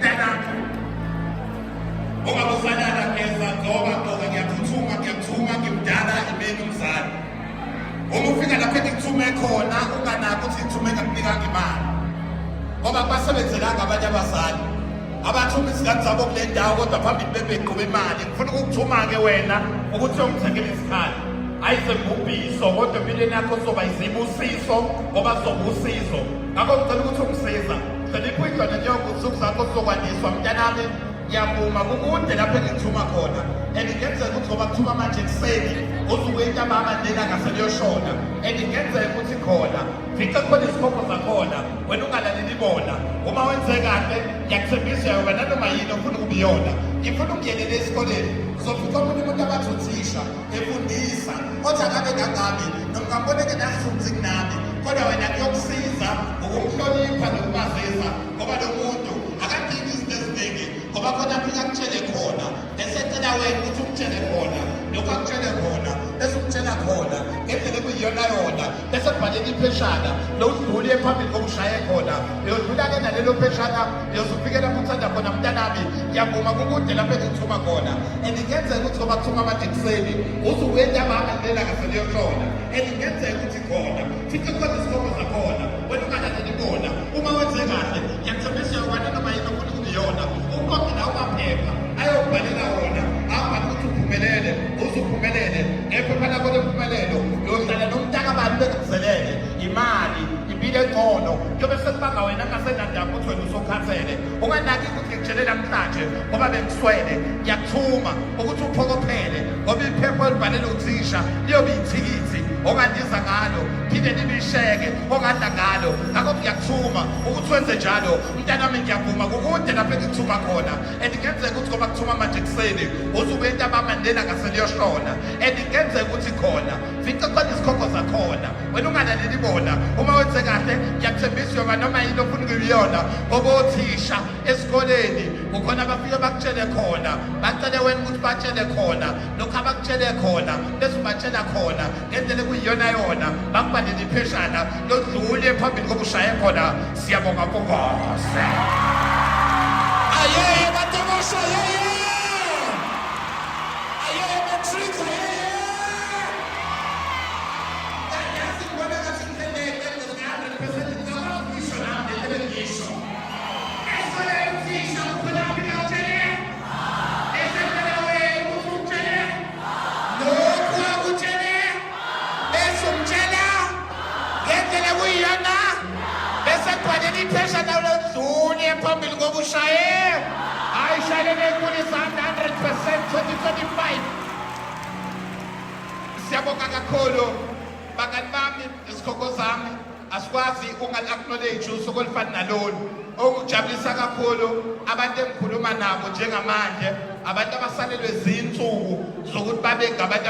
mntanakho ungabusanana keza ngoba ngiyaphuthuma ngimdala imini umzali uma ufika lapho engithume khona unganaki ukuthi ngithume ngakunikanga imali ngoba kubasebenzelanga abanye abazali abathuma izingane zabo kule ndawo kodwa phambili bebeqhuba imali ngifuna ukukuthuma-ke wena ukuthi uyongithengela isikhali ayize ngubhiso kodwa empilweni yakho soba izibusiso ngoba soba usizo ngakho ngicela ukuthi ungisiza hlonipha idlwane njengokusuku zakho zokwaniswa mntanami ngiyavuma kukude lapho engithuma khona and ngenzeka ukuthi ngoba kuthuma manje ekuseni usuke intabama nela ngaseliyoshona and ngenzeka ukuthi khona fica khona isikhopho zakhona wena ungalaleli bona uma wenze kahle ngiyakuthembisa yoba nanoma yini ofuna ukubiyona ngifuna ukuyelela esikoleni uzofica omunye umuntu abathi uthisha efundisa othi angabe kangabi nomngamboneke nasithunzi kunami kodwa wena kuyokusiza ukumhlonipha nokumazisa ngoba lo muntu akadingi izinto eziningi ngoba khona afika akutshele khona esecela wena ukuthi ukutshele khona lokhu akutshele khona bese ukutshela khona ngendlela ekuyiyona yona bese kubhalela ipheshana lowudlule phambili kokushaye khona uyodlula-ke nalelo pheshana uyozufike lapho uthanda khona mntanami ngiyavuma kukude lapho engithuma khona and ngenzeka ukuthi ngoba kuthuma manje ekuseni usuke entabama lela ngaseliyoshona and ngenzeka ukuthi khona fica khona isikhombo zakhona wena ungalaleli bona uma wenze kahle ngiyakuthembisa yoba nanoma yini ofuna ukubiyona uqonde nawo amaphepha ayokubhalela wona abhale ukuthi uphumelele uzuphumelele ephepha lakho lempumelelo uyohlala nomntakabani bekuzelele imali impilo engcono kuyobe sekubanga wena ngasenandaba ukuthi wena usokhansele unganaki ukuthi ngikutshele namhlanje ngoba bengiswele ngiyakuthuma ukuthi uphokophele ngoba iphepha olibhalele uthisha liyobe ithikithi ongandiza ngalo phinde libisheke ongadla ngalo ngakho ngiyakuthuma ukuthi wenze njalo mntanami ngiyavuma kukude lapho engikuthuma khona and ngenzeka ukuthi ngoba kuthuma manje ekuseni usuke entabama ndlela ngaseliyoshona and ngenzeka ukuthi khona fica khona isikhokho zakhona wena ungalaleli bona uma wenze kahle ngiyakuthembisa yoba noma yini ofuna ukuyiyona ngoba othisha esikoleni kukhona abafike bakutshele khona bacele wena ukuthi batshele khona lokhu abakutshele khona bese ubatshela khona ngendlela ekuyiyona yona bakubalele ipheshana lodlule phambili kokushaye khona siyabonga Nkosi ayeye batokosha ayeye matrix ipheshana lodlule phambili kokushaye ayishayelele kulisanda 100% 2025 siyabonga kakhulu bangani bami isikhokho zami asikwazi ungal-acknowledge usuku olufana nalolu okujabulisa kakhulu abantu engikhuluma nabo njengamanje abantu abasalelwe zinsuku zokuthi babe ngabantu